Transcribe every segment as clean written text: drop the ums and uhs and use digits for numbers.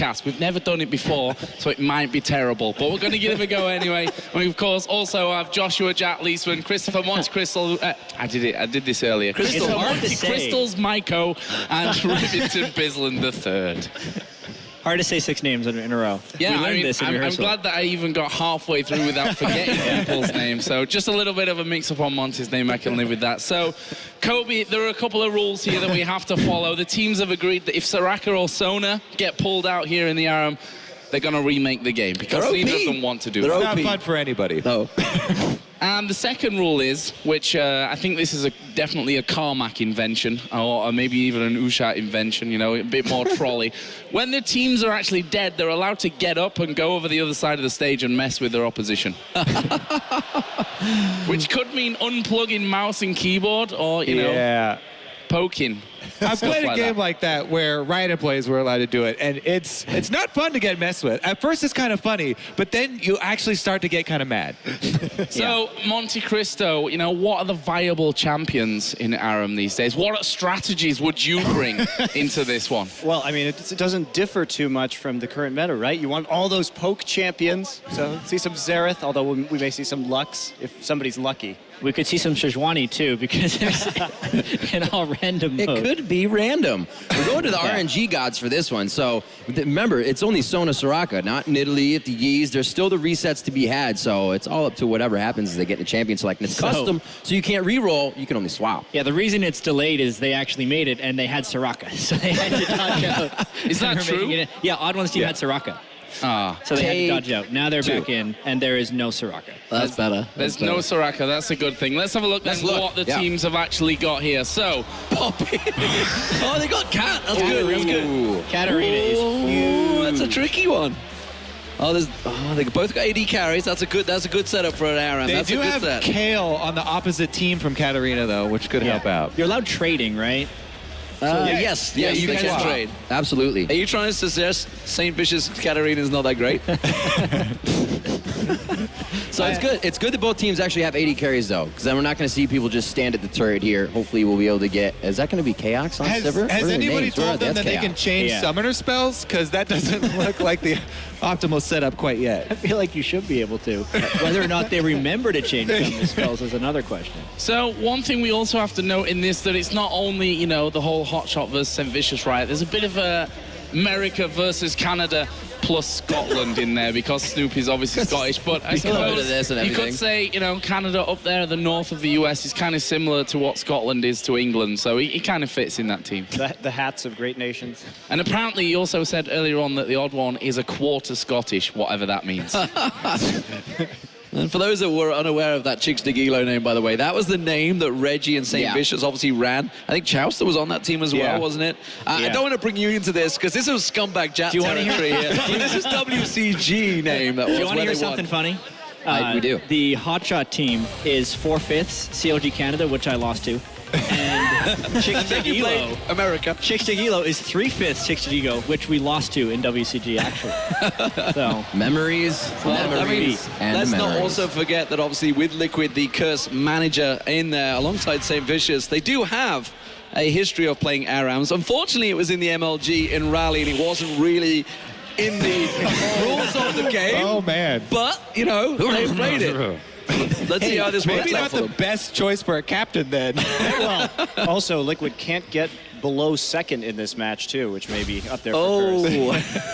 cast. We've never done it before, so it might be terrible, but we're going to give it a go anyway. We, of course, also have Joshua Jack Leesman, Christopher Monte Crystal. I did this earlier. Crystal Monte Crystals, Maiko, and Rivington Bisland III. Hard to say 6 names in a row. Yeah, we learned this in I'm rehearsal. glad that I even got halfway through without forgetting people's names. So just a little bit of a mix-up on Monty's name. I can live with that. So, Kobe, there are a couple of rules here that we have to follow. The teams have agreed that if Soraka or Sona get pulled out here in the aram, they're going to remake the game because neither of them want to do that. It's not fun for anybody. No. And the second rule is, which I think this is definitely a Carmack invention, or maybe even an Ushat invention, you know, a bit more trolley. When the teams are actually dead, they're allowed to get up and go over the other side of the stage and mess with their opposition. Which could mean unplugging mouse and keyboard, or, you know, poking. I've played a game like that where Riot players were allowed to do it, and it's not fun to get messed with. At first, it's kind of funny, but then you actually start to get kind of mad. So, Monte Cristo, you know, what are the viable champions in aram these days? What strategies would you bring into this one? Well, I mean, it doesn't differ too much from the current meta, right? You want all those poke champions, so see some Xerath, although we may see some Lux if somebody's lucky. We could see some Sejuani too, because it's in all random mode. It could be random. We're going to the RNG gods for this one. So remember, it's only Sona Soraka, not Nidalee, the Yees. There's still the resets to be had. So it's all up to whatever happens as they get the champion select. And it's custom, so you can't re-roll. You can only swap. Yeah, the reason it's delayed is they actually made it and they had Soraka. So they had to dodge out. Is that true? Yeah, Odd Ones team had Soraka. So they had to dodge out. Now they're back in, and there is no Soraka. That's better. There's no Soraka. That's a good thing. Let's have a look at what the teams have actually got here. So, Poppy. Oh, they got Cat. That's good. That's good. Katarina is huge. That's a tricky one. Oh, they both got AD carries. That's a good setup for an aram. They do have Kale on the opposite team from Katarina, though, which could help out. You're allowed trading, right? Yes, you can trade. Absolutely. Are you trying to suggest Saintvicios Katarina is not that great? So it's good. It's good that both teams actually have 80 carries, though, because then we're not going to see people just stand at the turret here. Hopefully, we'll be able to get... Is that going to be Chaos on Sivir? Has anybody told them that they can change summoner spells? Because that doesn't look like the optimal setup quite yet. I feel like you should be able to. Whether or not they remember to change summoner spells is another question. So one thing we also have to note in this, that it's not only, you know, the whole Hotshot versus Saintvicios riot. There's a bit of a America versus Canada plus Scotland in there, because Snoop is obviously Scottish, but I suppose you could say, you know, Canada up there at the north of the US is kind of similar to what Scotland is to England, so he kind of fits in that team. The hats of great nations. And apparently he also said earlier on that the odd one is a quarter Scottish, whatever that means. And for those that were unaware of that HotshotGG name, by the way, that was the name that Reggie and Saintvicios obviously ran. I think Chauster was on that team as well, wasn't it? I don't want to bring you into this, because this is scumbag Jat territory here. This is WCG name. That do you want to hear something funny? We do. The Hotshot team is 4/5 CLG Canada, which I lost to. And HotshotGG America. HotshotGG is 3/5 HotshotGG, which we lost to in WCG, actually. So memories. Let's not also forget that obviously with Liquid, the Curse manager in there alongside Saintvicios, they do have a history of playing ARAMs. Unfortunately, it was in the MLG in Rally, and it wasn't really in the rules of the game. Oh, man. But, you know, they played it. Let's see how this works maybe out not for the them. best choice for a captain, then. Well, also, Liquid can't get below second in this match, too, which may be up there for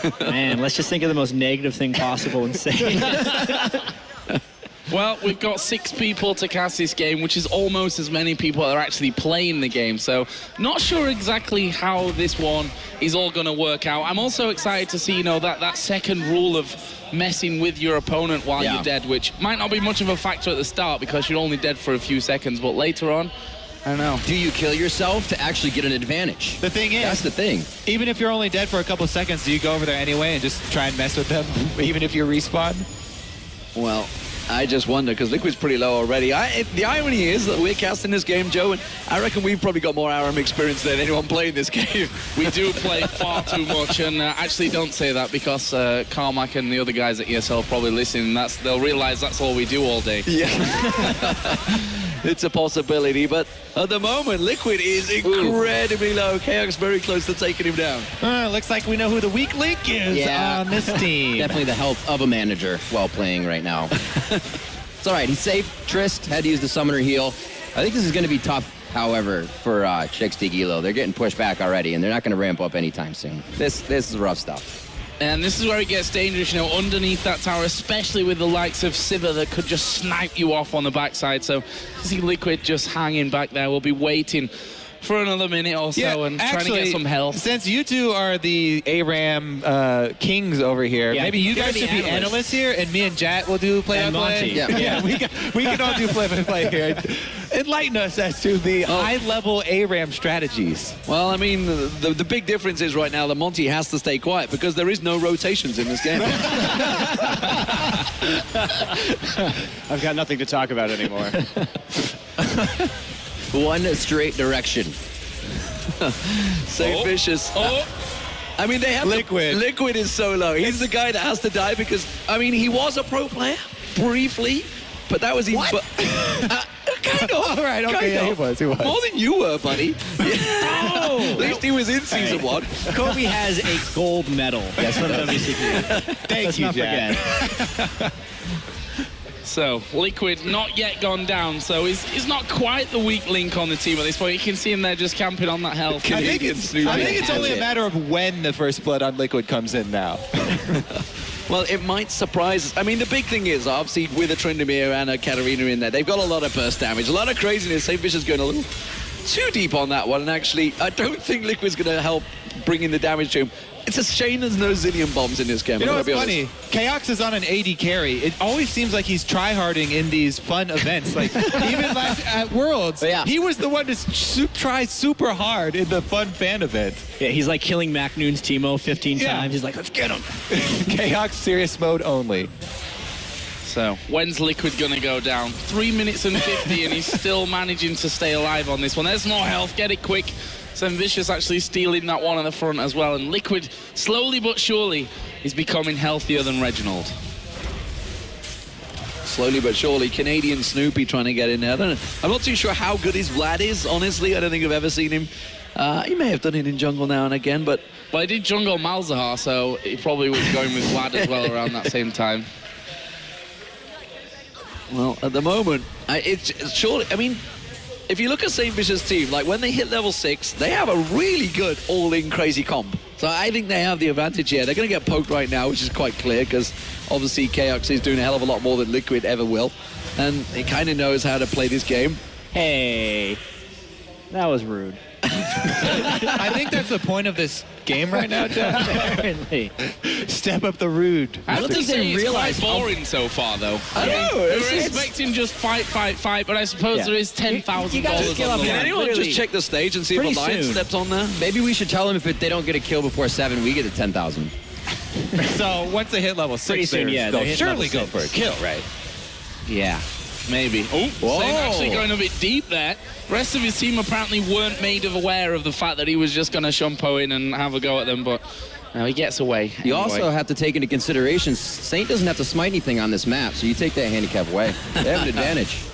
Curse. Man, let's just think of the most negative thing possible and say. Well, we've got 6 people to cast this game, which is almost as many people that are actually playing the game. So not sure exactly how this one is all going to work out. I'm also excited to see, you know, that second rule of messing with your opponent while you're dead, which might not be much of a factor at the start because you're only dead for a few seconds, but later on, I don't know. Do you kill yourself to actually get an advantage? The thing is, that's the thing. Even if you're only dead for a couple seconds, do you go over there anyway and just try and mess with them, even if you respawn? Well, I just wonder, because Liquid's pretty low already. The irony is that we're casting this game, Joe, and I reckon we've probably got more ARAM experience than anyone playing this game. We do play far too much, and actually don't say that, because Carmack and the other guys at ESL probably listening. They'll realize that's all we do all day. Yeah. it's a possibility. But at the moment, Liquid is incredibly low. Chaos very close to taking him down. Looks like we know who the weak link is on this team. Definitely the help of a manager while playing right now. It's all right. He's safe. Trist had to use the summoner heal. I think this is going to be tough, however, for HotshotGG Elo. They're getting pushed back already, and they're not going to ramp up anytime soon. This is rough stuff. And this is where it gets dangerous, you know, underneath that tower, especially with the likes of Sivir that could just snipe you off on the backside. So you see Liquid just hanging back there. We'll be waiting for another minute or so and trying to get some health. Since you two are the ARAM kings over here, maybe you guys should be analysts here, and me and Jat will do play-by-play. Yeah, we can all do play-by-play here. Enlighten us as to the high-level ARAM strategies. Well, I mean, the big difference is right now that Monty has to stay quiet because there is no rotations in this game. I've got nothing to talk about anymore. One straight direction. Saintvicios. I mean, they have Liquid. Liquid is so low. He's the guy that has to die because, I mean, he was a pro player briefly, but that was even... kind of. All right, okay, kind he of. was. More than you were, buddy. At least he was in season 1. Kobe has a gold medal. That's from WCP. Thank you, Jat. So, Liquid not yet gone down, so he's not quite the weak link on the team at this point. You can see him there just camping on that health. I think it's only a matter of when the first blood on Liquid comes in now. Well, it might surprise us. I mean, the big thing is, obviously, with a Tryndamere and a Katarina in there, they've got a lot of burst damage, a lot of craziness. Saintvicios going a little too deep on that one, and actually, I don't think Liquid's going to help bring in the damage to him. It's a shame there's no Zillion bombs in this game. You know what's funny? Chaos is on an AD carry. It always seems like he's tryharding in these fun events. Like, even last at Worlds, he was the one to try super hard in the fun fan event. Yeah, he's like killing MacNoon's Teemo 15 times. He's like, let's get him. Chaos serious mode only. So, when's Liquid gonna go down? 3 minutes and 50, and he's still managing to stay alive on this one. There's more health, get it quick. Saintvicios actually stealing that one on the front as well, and Liquid, slowly but surely, is becoming healthier than Reginald. Slowly but surely, Canadian Snoopy trying to get in there. I'm not too sure how good his Vlad is, honestly. I don't think I've ever seen him. He may have done it in jungle now and again, but... Well, he did jungle Malzahar, so he probably was going with Vlad as well around that same time. Well, at the moment, it's surely... I mean, if you look at Saintvicios' team, like when they hit level 6, they have a really good all-in crazy comp. So I think they have the advantage here. They're going to get poked right now, which is quite clear, because obviously Chaos is doing a hell of a lot more than Liquid ever will. And he kind of knows how to play this game. Hey, that was rude. I think that's the point of this game right now, Jeff. Apparently. Step up the rude. I don't think they realize quite boring so far, though. I know. We were expecting just fight, but I suppose there is $10,000 on the Can line. anyone just check the stage and see if a lion stepped on there? Maybe we should tell them if they don't get a kill before 7, we get a 10,000. So once they hit level 6, Pretty soon, they'll surely go for a kill, right? Yeah, maybe. Oh, Saint actually going a bit deep there. The rest of his team apparently weren't made aware of the fact that he was just going to shumpo in and have a go at them, but he gets away. You also have to take into consideration, Saint doesn't have to smite anything on this map, so you take that handicap away. They have an advantage.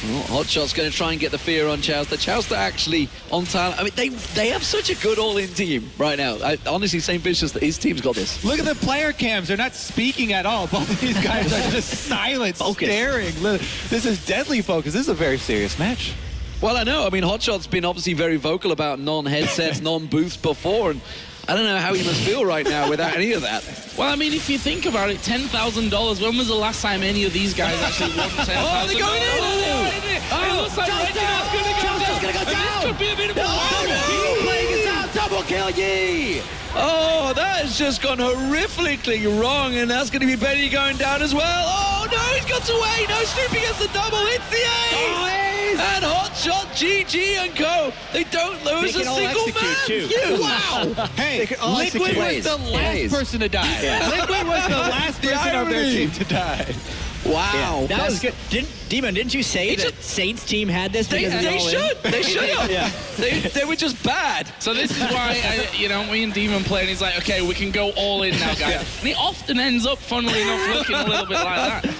Well, Hotshot's going to try and get the fear on Chowster. Chowster actually on talent. I mean, they have such a good all-in team right now. Honestly, Saintvicios, his team's got this. Look at the player cams. They're not speaking at all. Both of these guys are just silent, staring. This is deadly focus. This is a very serious match. Well, I know. I mean, Hotshot's been obviously very vocal about non-headsets, non-booths before, and I don't know how he must feel right now without any of that. Well, I mean, if you think about it, $10,000. When was the last time any of these guys actually won $10,000? Oh, they're going in! It looks like Reginald's going to go down. This could be a bit of a war. Playing us out, double kill, Yee! Oh, that has just gone horrifically wrong, and that's going to be Benny going down as well. Oh, no, he's got away. No, Snoopy gets the double. It's the ace! And HotshotGG and co. They don't lose a single man. Wow! Hey, Liquid was the last person to die. Liquid was the last person of their team to die. Wow. Yeah, that was good. Demon, didn't you say that Saints team had this? They should. They should have. They were just bad. So this is why, me and Demon play, and he's like, okay, we can go all in now, guys. And he often ends up, funnily enough, looking a little bit like that.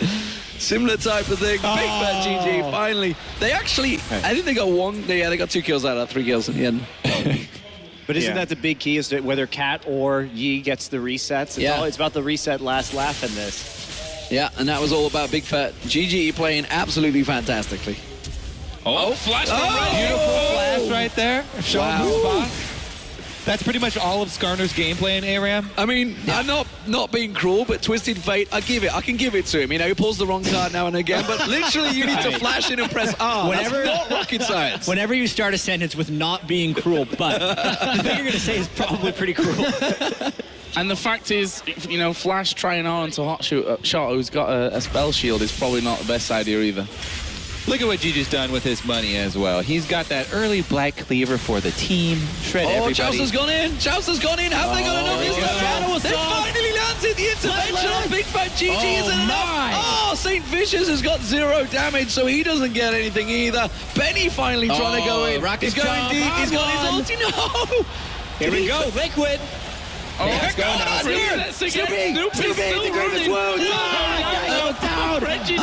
Similar type of thing. Big fat GG, finally. They actually, I think they got one, they got 2 kills out of 3 kills in the end. But isn't that the big key, is that whether Cat or Yi gets the resets? It's about the reset last laugh in this. Yeah, and that was all about Big Fat GG playing absolutely fantastically. Oh, flash from Beautiful flash right there. Showing the spot. That's pretty much all of Skarner's gameplay in ARAM. I mean, I'm not being cruel, but Twisted Fate, I can give it to him. You know, he pulls the wrong card now and again, but literally you need to flash in and press R. That's not rocket science. Whenever you start a sentence with not being cruel, but the thing you're going to say is probably pretty cruel. And the fact is, you know, Flash trying on to HotShot, who's got a spell shield, is probably not the best idea either. Look at what Gigi's done with his money as well. He's got that early Black Cleaver for the team. Shred everybody. Chaucer's gone in. Chaucer's gone in. Have they got enough? They finally landed the intervention on Big Fat GG. Is it enough? Oh, Saintvicios has got 0 damage, so he doesn't get anything either. Benny finally trying to go in. He's going deep. He's got his ulti. No. Here we go. Liquid. Oh, let's go now. Snoopy still running. Down. Reggie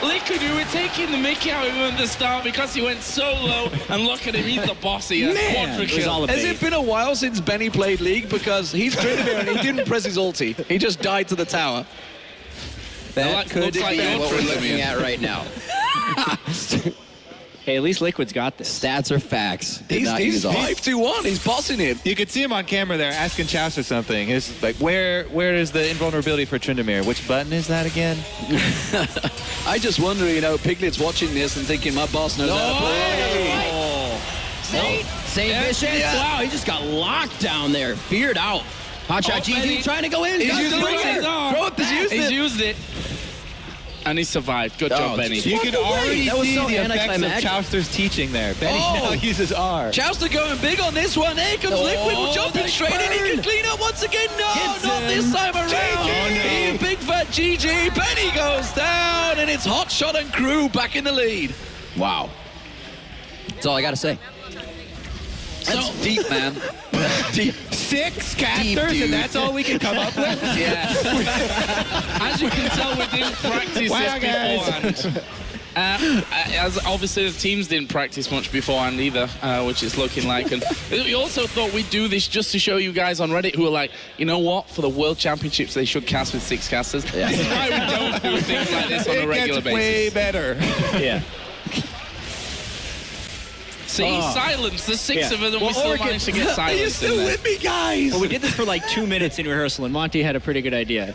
Liquid, who were taking the mickey out of him at the start because he went so low, and look at him, he's the boss here. Quadra kill. Has it been a while since Benny played League? Because he's Trinidad and he didn't press his ulti. He just died to the tower. That could be what we're looking at right now. Hey, at least Liquid's got this. Stats are facts. He's 5-2-1. He's bossing it. You could see him on camera there asking Chaucer something. It's like, where is the invulnerability for Tryndamere? Which button is that again? I just wonder, you know, Piglet's watching this and thinking, my boss knows how to play. Saintvicios. Wow, he just got locked down there. Feared out. HotshotGG trying to go in. He's used it. And he survived. Good job, Benny. You can already see the effects of Chaucer's teaching there. Benny now uses R. Chaucer going big on this one. Here comes Liquid, jumping straight in. He can clean up once again. No, not this time around. Big Fat GG. Benny goes down, and it's HotShot and crew back in the lead. Wow. That's all I got to say. That's deep, man. Deep. 6 casters, and that's all we can come up with? Yeah. As you can tell, we didn't practice this beforehand. As obviously the teams didn't practice much beforehand either, which it's looking like. And we also thought we'd do this just to show you guys on Reddit who are like, you know what, for the World Championships they should cast with 6 casters. Yeah. This is why we don't do things like this on a regular basis. Way better. Yeah. See, silence. The 6 of them, we still managed to get silence. Are you still with me, guys? Well, we did this for like 2 minutes in rehearsal, and Monty had a pretty good idea.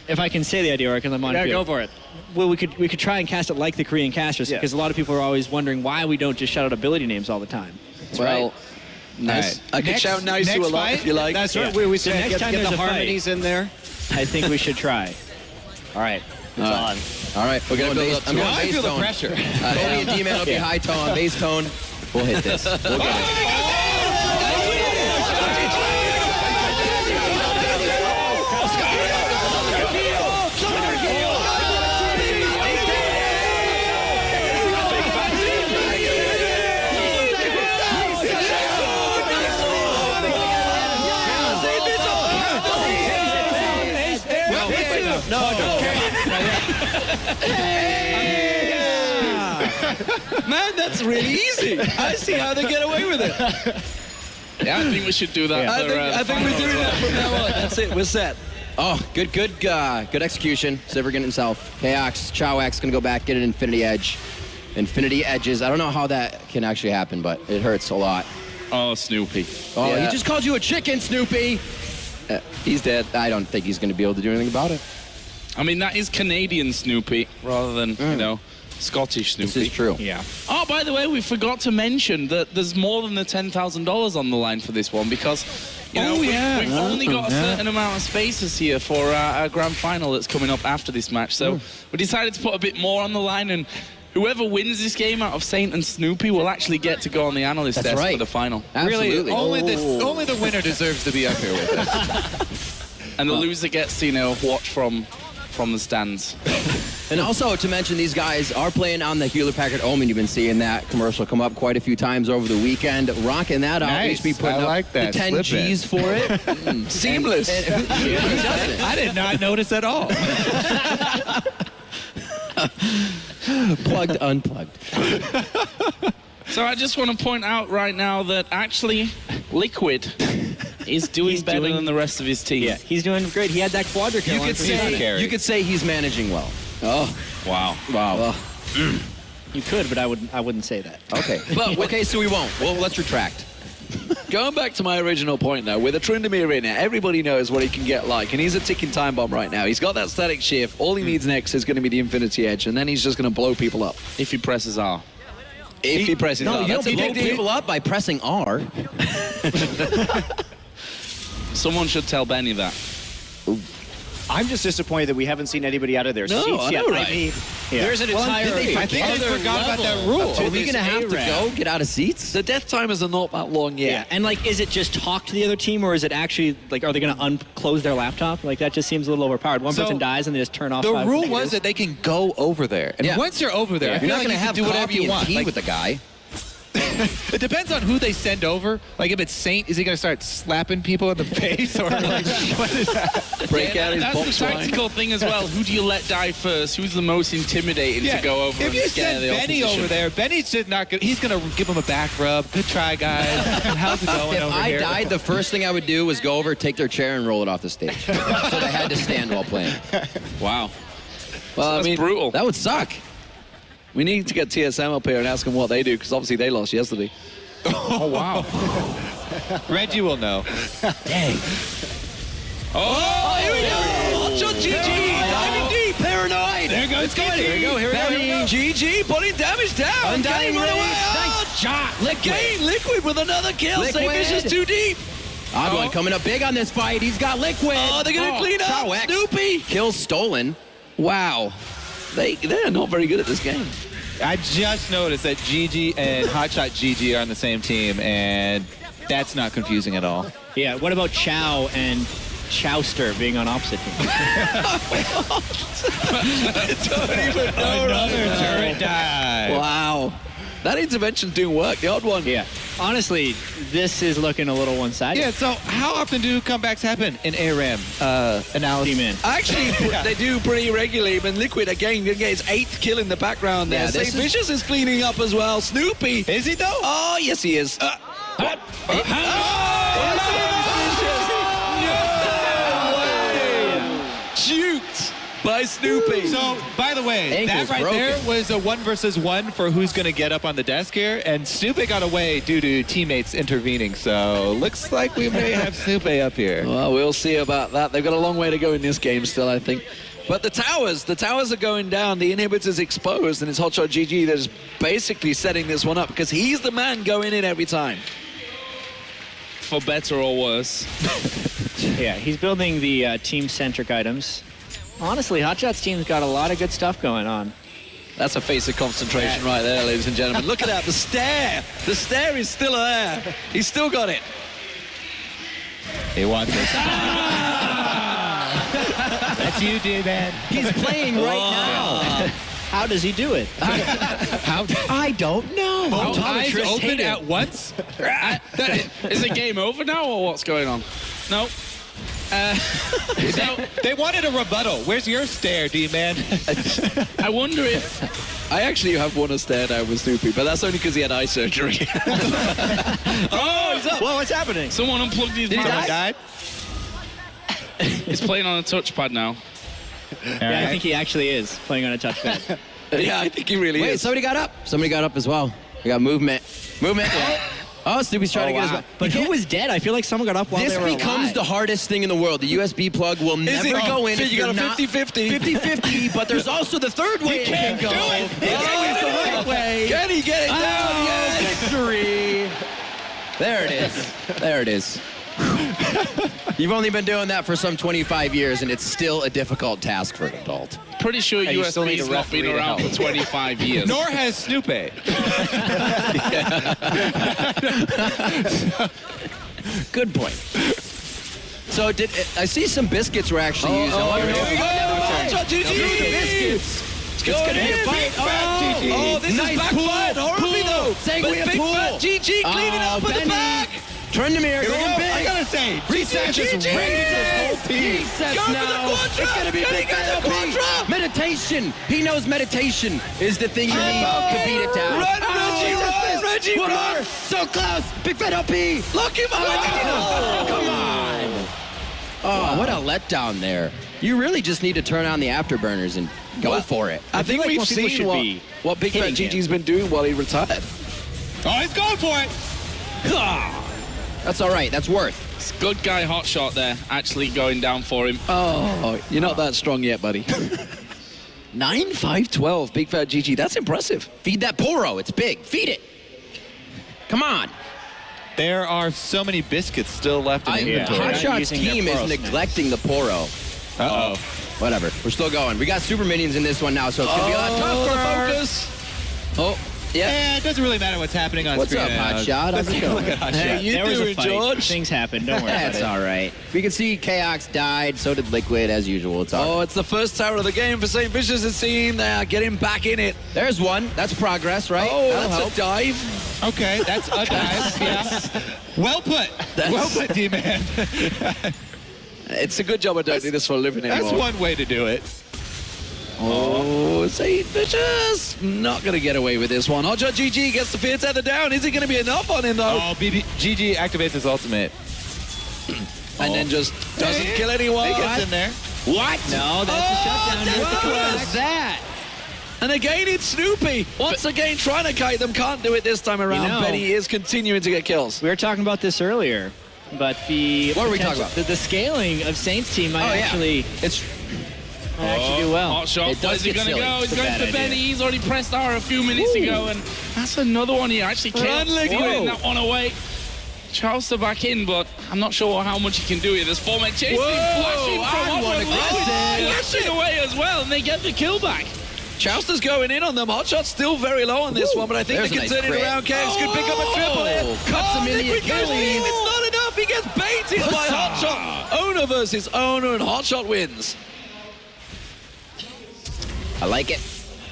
If I can say the idea, or I can let Monty. Yeah, go for it. Well, we could try and cast it like the Korean casters, because a lot of people are always wondering why we don't just shout out ability names all the time. Well, nice. I could shout nice to a lot if you like. That's right. We So said next time get there's the a harmonies fight, in there. I think we should try. All right, it's on. All right, we're going base. I'm going I base feel the tone. pressure. Only a D-man will be high tone, base tone. We'll hit this. We'll get it. Man, that's really easy. I see how they get away with it. Yeah, I think we should do that. I think we're doing that from now on. That's it. We're set. Oh, good execution. Sivergan himself. Chaox, Chowax gonna go back, get an Infinity Edge. Infinity Edges. I don't know how that can actually happen, but it hurts a lot. Oh, Snoopy. Oh, he just called you a chicken, Snoopy. He's dead. I don't think he's gonna be able to do anything about it. I mean, that is Canadian Snoopy rather than, you know, Scottish Snoopy. This is true. Yeah. Oh, by the way, we forgot to mention that there's more than the $10,000 on the line for this one because, you know, we've only got a certain amount of spaces here for our grand final that's coming up after this match. So we decided to put a bit more on the line, and whoever wins this game out of Saint and Snoopy will actually get to go on the analyst desk for the final. Absolutely. Really, only the winner deserves to be up here with us. And the loser gets to, you know, watch from the stands. And also to mention, these guys are playing on the Hewlett-Packard Omen. You've been seeing that commercial come up quite a few times over the weekend. Rocking that out. Nice. We should be putting I up like that. the 10 G's for it. Seamless. And who doesn't? I did not notice at all. Plugged, unplugged. So I just want to point out right now that actually Liquid is doing better than the rest of his team. Yeah, he's doing great. He had that quadra kill. You could say he's managing well. Oh, Wow. Wow. You could, but I wouldn't say that. Okay. Okay, so we won't. Well, let's retract. going back to my original point now, with a Tryndamere in it, everybody knows what he can get like, and he's a ticking time bomb right now. He's got that static shift. All he needs next is going to be the Infinity Edge, and then he's just going to blow people up. If he presses R. If he presses No, R. you don't blow people up by pressing R. Someone should tell Benny that. I'm just disappointed that we haven't seen anybody out of their No, seats I yet. know, right? I mean, there's an entire. I think they forgot about that rule. Are we going to have to go get out of seats? The death timers are not that long yet. Yeah, and like, is it just talk to the other team, or is it actually like, are they going to unclose their laptop? Like, that just seems a little overpowered. One person dies and they just turn off. The 5 rule computers. was that they can go over there, and Yeah. once you're over there, I You're feel not like going to you have can do whatever coffee you and want. tea Like, with the guy. it depends on who they send over. Like, if it's Saint, is he going to start slapping people in the face, or like, what is that? Break out his That's box the line. tactical thing as well. Who do you let die first? Who's the most intimidating to go over If and you scare send the Benny opposition? over there, Benny's just not good. He's going to give him a back rub. Good try, guys. How's it going If over I here? died, the first thing I would do was go over, take their chair, and roll it off the stage. So they had to stand while playing. Wow. Well, That's brutal. That would suck. we need to get TSM up here and ask them what they do, because obviously they lost yesterday. Oh, wow. Reggie will know. Dang. Oh, here we go! HotshotGG, diving deep, paranoid. There goes GG. Here we go, here we go, here we go. GG, putting damage down. Undying Can he run away? Rage. Oh, Nice shot. Liquid. Liquid with another kill. Liquid. Saintvicios too deep. Odd one coming up big on this fight. He's got Liquid. Oh, they're going to clean up. Trow X. Snoopy. Kill stolen. Wow. They're not very good at this game. I just noticed that GG and HotshotGG are on the same team, and that's not confusing at all. Yeah. What about Chow and Chowster being on opposite teams? Don't even know. Another turret dive. Wow. That intervention's doing work. The odd one. Yeah. Honestly, this is looking a little one-sided. Yeah, so how often do comebacks happen in ARAM analysis? Team in. Actually, they do pretty regularly, but Liquid, again, going to get his 8th kill in the background there. Yeah, this Saintvicios is cleaning up as well. Snoopy. Is he, though? Oh, yes, he is. Juked by Snoopy. So, by the way, Ankle's that right broken. there was a 1 versus 1 for who's going to get up on the desk here, and Snoopy got away due to teammates intervening, so looks like we may have Snoopy up here. Well, we'll see about that. They've got a long way to go in this game still, I think. But the towers are going down. The inhibitor's exposed, and it's HotshotGG that's basically setting this one up because he's the man going in every time. For better or worse. Yeah, he's building the team-centric items. Honestly, Hotshot's team's got a lot of good stuff going on. That's a face of concentration right there, ladies and gentlemen. Look at that, the stare. The stare is still there. He's still got it. He wants this. That's you, dude, man. He's playing right now. How does he do it? I don't know. Both eyes Optometrists open hate it. at once? Is it game over now or what's going on? No. So, They wanted a rebuttal. Where's your stare, D-man? I wonder if... I actually have won a stare down with Snoopy, but that's only because he had eye surgery. Oh, he's up. Whoa, what's happening? Someone unplugged his Did he mouse. die? Died? He's playing on a touchpad now. Yeah, I think he actually is playing on a touchpad. Yeah, I think he really Wait, is. somebody got up. Somebody got up as well. We got movement. Movement. Oh, Snoopy's trying to get his... But who was dead? I feel like someone got up while This they were becomes alive. the hardest thing in the world. The USB plug will never it? go in So if you you're got a not 50-50. 50-50, but there's also the third way it can go. It's always the right way. Can he get it down? Yes. Victory. There it is. There it is. You've only been doing that for some 25 years, and it's still a difficult task for an adult. Pretty sure you still need USB's a not been referee to around help. for 25 years. Nor has Snoopy. Good point. So I see some biscuits were actually used. Here we go. Through the HotshotGG. biscuits. going gonna be a in. fight. Oh, this Nice is backfired pull. horribly though. Sangria But Big pull. Fat GG cleaning up with the Benny. back. Turn the mirror. Here we Going go. big. I gotta say, Reset just GG. raised his whole team. Resets Go for the now. quadra. It's gonna be Can he Big get Fat the LP. quadra? Meditation. He knows meditation is the thing you need to beat it down. Run, Reggie, run, Reggie, One run. more. So close. Big Fat LP. Lock him up. Come on. Oh, what a letdown there. You really just need to turn on the afterburners and go for it. I think like we've most people seen should be what Big Fat hitting GG's been doing while he retired. oh, he's going for it. That's all right. That's worth. It's good guy Hotshot there, actually going down for him. Oh, you're not that strong yet, buddy. 9-5-12, Big Fat GG. That's impressive. Feed that poro. It's big. Feed it. Come on. There are so many biscuits still left in inventory. Hot Hotshot's using their team is poro neglecting the poro. Uh-oh. Whatever. We're still going. We got super minions in this one now, so it's gonna be a lot tougher. Focus. Oh, yeah. Yeah, it doesn't really matter what's happening on What's screen. up, Hotshot? How's it going? Hey, you There was a doing, fight. George? Things happen. Don't worry about That's it. all right. We can see Chaox died. So did Liquid, as usual. It's all Oh, right. it's the first tower of the game for Saintvicios' team. They are getting back in it. There's one. That's progress, right? Oh, That'll help. that's a dive. Okay, that's a dive. Yeah. Well put. Well put, D-Man. It's a good job I don't do this for a living anymore. That's one way to do it. Oh, Saintvicios not going to get away with this one. HotshotGG gets the fear tether down. Is it going to be enough on him, though? Oh, GG activates his ultimate. And then just doesn't kill anyone. He gets in there. What? No, that's a shutdown. that's Here's the what correct. was that? And again, it's Snoopy. Once again, trying to kite them. Can't do it this time around. You know- Benny is continuing to get kills. We were talking about this earlier, but the What were we talking potential- about? The scaling of Saints team might Oh, yeah. actually It's do well. Hotshot, It does where's he get gonna silly. go? He's It's a going bad for idea. Benny. He's already pressed R a few minutes ago, and that's another one he actually can't Liquid. getting that one away. Charles back in, but I'm not sure how much he can do here. There's four men chasing, flashing from and one Liquid, aggressive. flashing away as well, and they get the kill back. Chouster's going in on them. Hotshot's still very low on this one, but I think There's they a can nice turn it crit. around. Chaos could pick up a triple here. Cuts him in the Liquid goes Achilles. in. It's not enough. He gets baited by Hotshot. Owner versus owner, and Hotshot wins. I like it.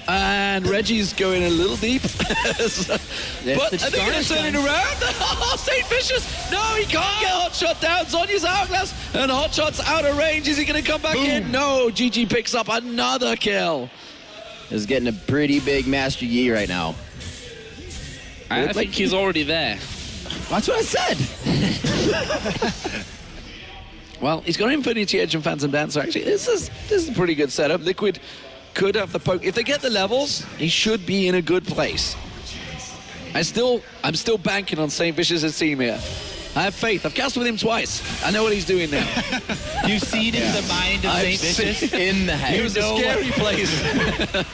And Reggie's going a little deep. But the are they going to Scar's turn it done. around? Oh, Saintvicios! No, he can't get Hotshot down. Sonya's hourglass, and Hotshot's out of range. Is he going to come back in? No, GG picks up another kill. Is getting a pretty big Master Yi right now. I think he's already there. That's what I said. Well, he's got Infinity Edge and Phantom Dancer. Actually, this is a pretty good setup. Liquid could have the poke. If they get the levels, he should be in a good place. I'm still banking on Saintvicios' team here. I have faith. I've cast with him twice. I know what he's doing now. You see it in the mind of I've Saint Vicious. In the head. It was a scary place.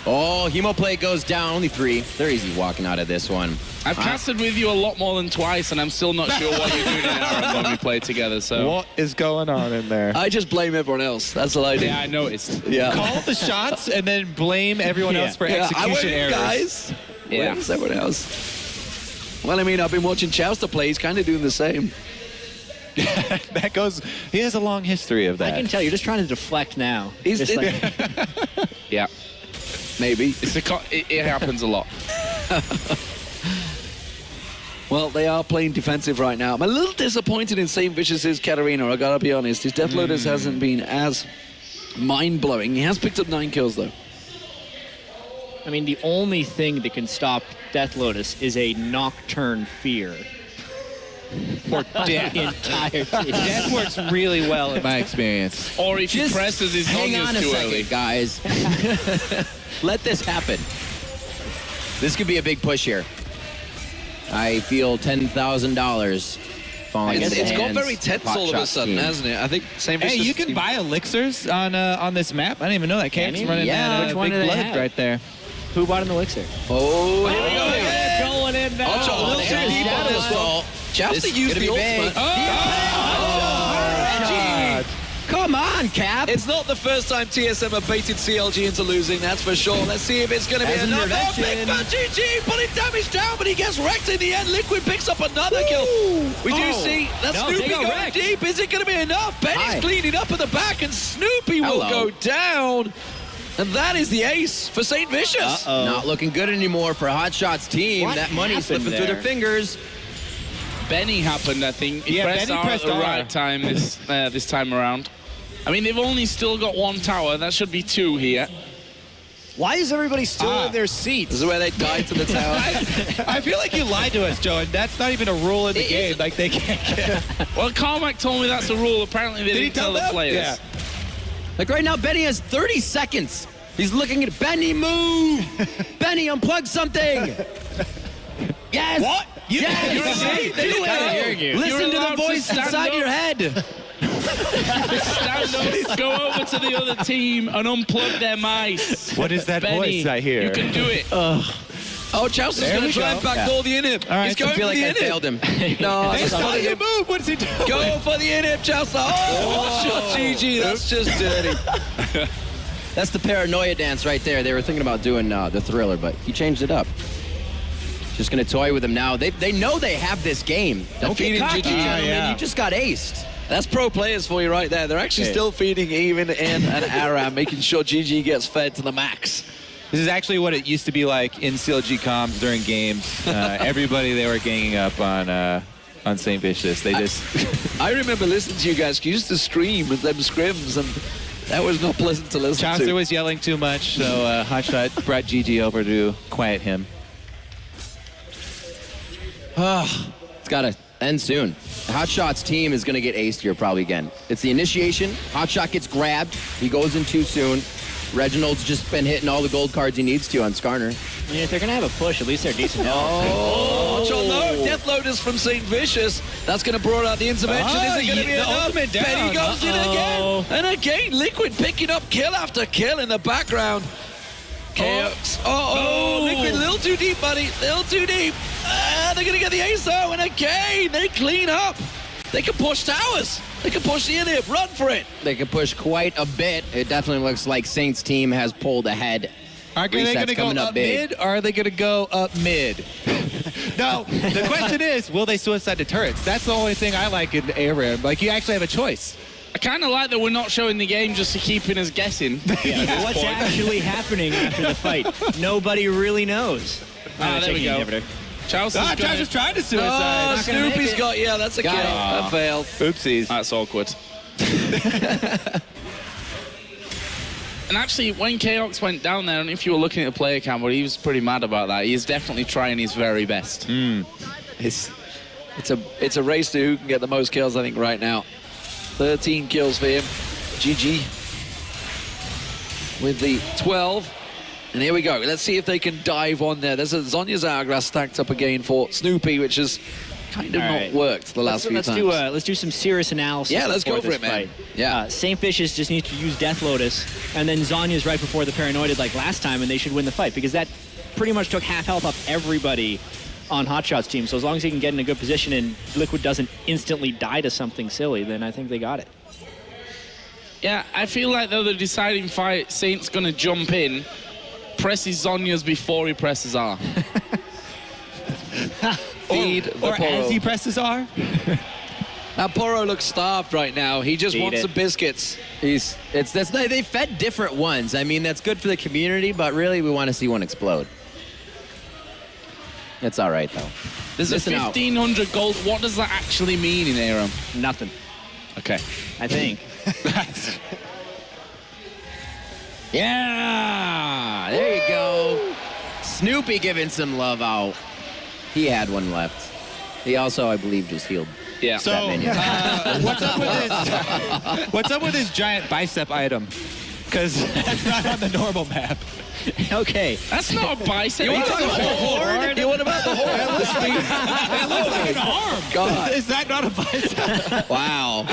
Oh, Hemoplay goes down. Only 3. They're easy walking out of this one. I've casted with you a lot more than twice, and I'm still not sure what you're doing in Aram when we play together. So What is going on in there? I just blame everyone else. That's all I do. yeah, I noticed. Yeah. Call the shots and then blame everyone else for Yeah, I execution win, errors. guys. Yeah. Where's everyone else? Well, I mean, I've been watching Chouster play. He's kind of doing the same. That goes. He has a long history of I that. can tell you're just trying to deflect now. He's- Just like, Yeah, Maybe. it happens a lot. Well, they are playing defensive right now. I'm a little disappointed in Saintvicios' Katarina, I gotta be honest. His Death Lotus hasn't been as mind-blowing. He has picked up 9 kills, though. I mean, the only thing that can stop Death Lotus is a Nocturne Fear. For Death. the entire team. That works really well in my experience. Or if he Just presses his hang on Nonya's a too second, early. guys. Let this happen. This could be a big push here. I feel $10,000 falling into the It's got hands very of tense all of a Hotshot's sudden, team. hasn't it? I think Saintvicios... Hey, you can buy elixirs on this map. I didn't even know that. Can Cake's you? running Yeah. that Which one big do they blood have? right there. Who bought an elixir? Oh, here we go They're again. going in now. Hotshot a little they too got deep on this shadow. one. Chouster This used could the be big. ultimate. God. Come on, Cap. It's not the first time TSM have baited CLG into losing, that's for sure. Let's see if it's going to be As an enough. Oh, Big intervention. Fat GG pulling damage down, but he gets wrecked in the end. Liquid picks up another kill. We do see that No, they Snoopy got going wrecked. deep. Is it going to be enough? Benny's Hi. cleaning up at the back, and Snoopy will Hello. go down. And that is the ace for Saintvicios. Not looking good anymore for HotshotGG's team. What that money happened slipping through their there? fingers. Benny happened, I think. He pressed Benny R pressed at the R. right time this time around. I mean, they've only still got one tower. That should be two here. Why is everybody still in their seats? This is where they died to the tower. I feel like you lied to us, Joe, and that's not even a rule in the game. Like, they can't get... Well, Carmack told me that's a rule. Apparently, they didn't tell the players. Yeah. Like right now, Benny has 30 seconds. He's looking at Benny, move! Benny, unplug something! Yes! What? Yes! You're right. Do You're it! hearing you. Listen You're to the allowed to voice stand inside up. your head. Stand up, go over to the other team and unplug their mice. What is that Benny, voice I hear? you can do it. Oh, Chelsea is going to try and backdoor the inhib. All right, He's going I feel for like the I inhib. failed him. No, Hey, that's not how it. you move? What is he doing? Go for the inhib, Chelsea. Oh, HotshotGG. That's just dirty. That's the paranoia dance right there. They were thinking about doing the thriller, but he changed it up. Just going to toy with him now. They know they have this game. Don't get feeding cocky, GG. gentlemen. Yeah. You just got aced. That's pro players for you right there. They're actually still feeding even in an aram, making sure GG gets fed to the max. This is actually what it used to be like in CLG comms during games. Everybody, they were ganging up on Saintvicios. They just... I remember listening to you guys. You used to scream at them scrims, and that was not pleasant to listen Chaucer to. was yelling too much, so Hotshot brought GG over to quiet him. It's got to end soon. HotshotGG's team is going to get aced here probably again. It's the initiation. Hotshot gets grabbed. He goes in too soon. Reginald's just been hitting all the gold cards he needs to on Skarner. I mean, if they're going to have a push, at least they're decent. Oh, no. Death Lotus from Saintvicios. That's going to broad out the intervention. Oh, Is it going to be the enough? ultimate down. Benny goes in again. And again, Liquid picking up kill after kill in the background. Chaos. Liquid, a little too deep, buddy. A little too deep. They're going to get the ace, though. And again, they clean up. They can push towers. They can push the inhib. Run for it. They can push quite a bit. It definitely looks like Saints' team has pulled ahead. Are they Reset's going to go coming up big. mid, or are they going to go up mid? No, the question is, will they suicide the turrets? That's the only thing I like in ARAM. Like, you actually have a choice. I kind of like that we're not showing the game just to keeping us guessing. Yeah, what's actually happening after the fight? Nobody really knows. There we go. Inhibitor. Chelsea. Josh is trying to suicide. Snoopy's got, that's a kill. That failed. Oopsies. That's awkward. And actually, when Chaos went down there, I don't know if you were looking at the player cam, but he was pretty mad about that. He's definitely trying his very best. It's a race to who can get the most kills, I think, right now. 13 kills for him. GG with the 12. And here we go. Let's see if they can dive on there. There's a Zhonya's Hourglass stacked up again for Snoopy, which has kind of not worked the last few times. Let's do some serious analysis. Yeah, let's go before for it, this man. fight. Yeah. Saintvicios just needs to use Death Lotus, and then Zhonya's right before the Paranoid like last time, and they should win the fight, because that pretty much took half health off everybody on HotshotGG's team. So as long as he can get in a good position and Liquid doesn't instantly die to something silly, then I think they got it. Yeah, I feel like though the deciding fight, Saint's going to jump in, presses Zonya's before he presses R. Feed the Or Poro. as he presses R. Now, Poro looks starved right now. He just Feed wants it. some biscuits. They fed different ones. I mean, that's good for the community, but really we want to see one explode. It's all right, though. There's Listen a out. 1,500 gold. What does that actually mean in ARAM? Nothing, Okay. I think. Yeah, there you go. Snoopy giving some love out. He had one left. He also, I believe, just healed. Yeah. So, That menu. what's up with his giant bicep item? Because that's not on the normal map. Okay. That's not a bicep. You want That's about a the horn. horn? You want about the horn? It looks like an arm. God. Is that not a bicep? Wow.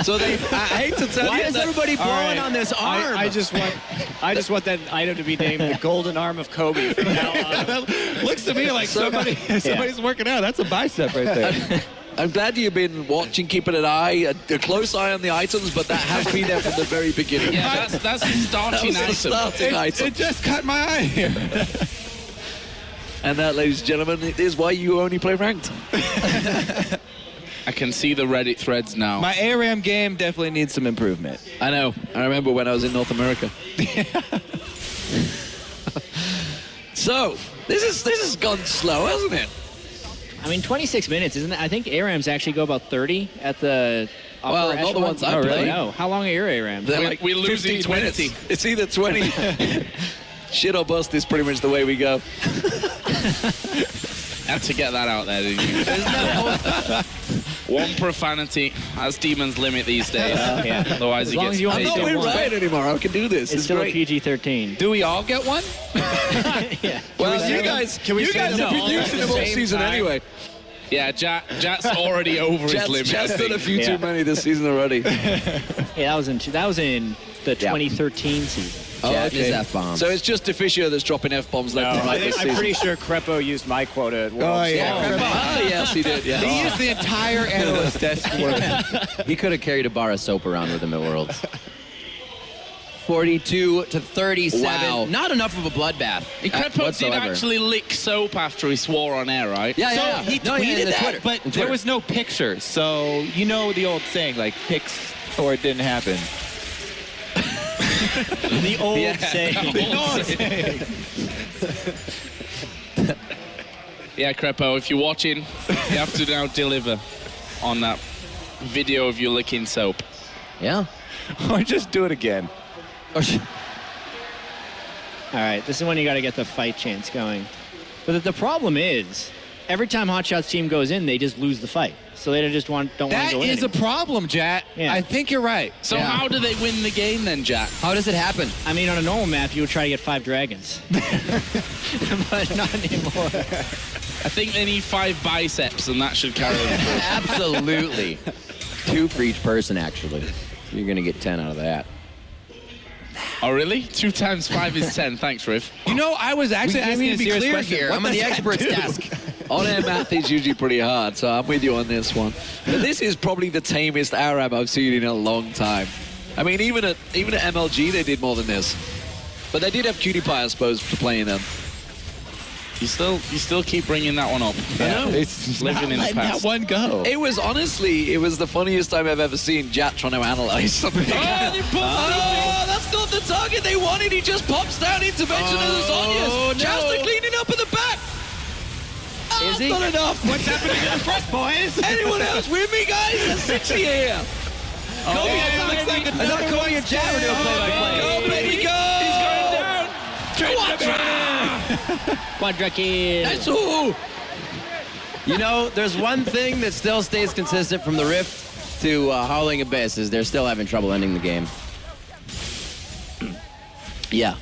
So I hate to tell Why you is that- everybody blowing on this arm? I just want that item to be named the Golden Arm of Kobe from now on. Looks to me like somebody's working out. That's a bicep right there. I'm glad you've been watching, keeping an eye, a close eye on the items, but that has been there from the very beginning. Yeah, that's the That starting was the item. starting item. It just caught my eye here. And that, ladies and gentlemen, is why you only play ranked. I can see the Reddit threads now. My ARAM game definitely needs some improvement. I know. I remember when I was in North America. So, this has gone slow, hasn't it? I mean, 26 minutes, isn't it? I think ARAMs actually go about 30 at the upper Well, not the echelon. ones I Oh, play. really? No. How long are your ARAMs? They're like we're losing 15 minutes. 20. It's either 20. Shit or bust is pretty much the way we go. Had to get that out there, didn't you? One profanity. That's Demon's limit these days. Yeah. Otherwise, As he long gets as you I'm only not say with one. Ryan anymore. I can do this. It's still great. a PG-13. Do we all get one? Yeah. Well, you guys are producing them all season anyway. Yeah, Jat's already over his limit. Jat's I done a think. few too many this season already. Yeah, that was in the 2013 season. Jack is F-bomb. So it's just Deficio that's dropping F-bombs left and right this I'm season. pretty sure Crepo used my quota at Worlds. Oh, yeah. Oh, yes, he did. Yeah. He used the entire analyst desk worth. He could have carried a bar of soap around with him at Worlds. 42 to 37. Wow. Not enough of a bloodbath. Crepo did whatsoever. actually lick soap after he swore on air, right? Yeah, So yeah, yeah. he No, yeah, tweeted in the that, Twitter. but In there Twitter. was no picture. So you know the old saying, like, pics or it didn't happen. The old saying. Yeah, Crepo, if you're watching, you have to now deliver on that video of you licking soap. Yeah. Or just do it again. All right, this is when you got to get the fight chance going. But the problem is, every time HotShot's team goes in, they just lose the fight. So they don't want to That go in is a anymore. problem, Jat. Yeah. I think you're right. So how do they win the game then, Jat? How does it happen? I mean, on a normal map, you would try to get 5 dragons. But not anymore. I think they need 5 biceps, and that should carry them. Absolutely. 2 for each person, actually. You're going to get 10 out of that. Oh, really? 2 times 5 is 10. Thanks, Riff. You know, I was actually asking a be serious clear question. here. What I'm on does the that expert's do? desk. On-air math is usually pretty hard, so I'm with you on this one. But this is probably the tamest ARAM I've seen in a long time. I mean, even at MLG, they did more than this. But they did have Cutie Pie, I suppose, for playing them. You still keep bringing that one up. I know. It's living in the letting past. that one go. It was the funniest time I've ever seen Jat trying to analyze something. Oh, that's not the target they wanted. He just pops down intervention of the Zonias. Chowster cleaning up in the back. Is he? Not enough. What's happening to the front, boys? Anyone else with me, guys? There's 60 here. Kobe, looks like I thought Cody and Jat were doing play-by-play. Go, baby, go! He's going down. Quadra kill. That's all. You know, there's one thing that still stays consistent from the Rift to Howling Abyss is they're still having trouble ending the game. Yeah.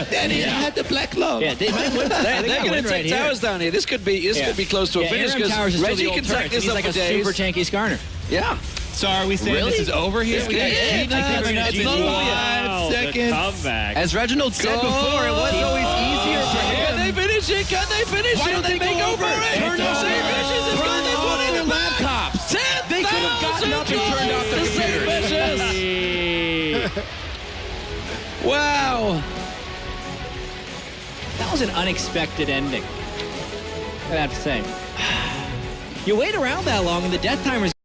Danny had the black lung. Yeah, they might win. They're going to take towers down here. This could be close to a finish Aram Towers because is still the Reggie old can turret. take this He's up like for a days. super tanky Skarner. Yeah. So are we saying Really? this is over here? Yeah, It's not over yet. 5 seconds. Comeback. As Reginald said before, it was always easier for Can him. they finish it? Can they finish Why it? don't They they may go go over? for it. Turn off St. their- Vicious has got this one in the laptops. 10,000 They could have gotten up and turned off their to St. computers. Vicious. Wow. That was an unexpected ending, I have to say. You wait around that long and the death timer's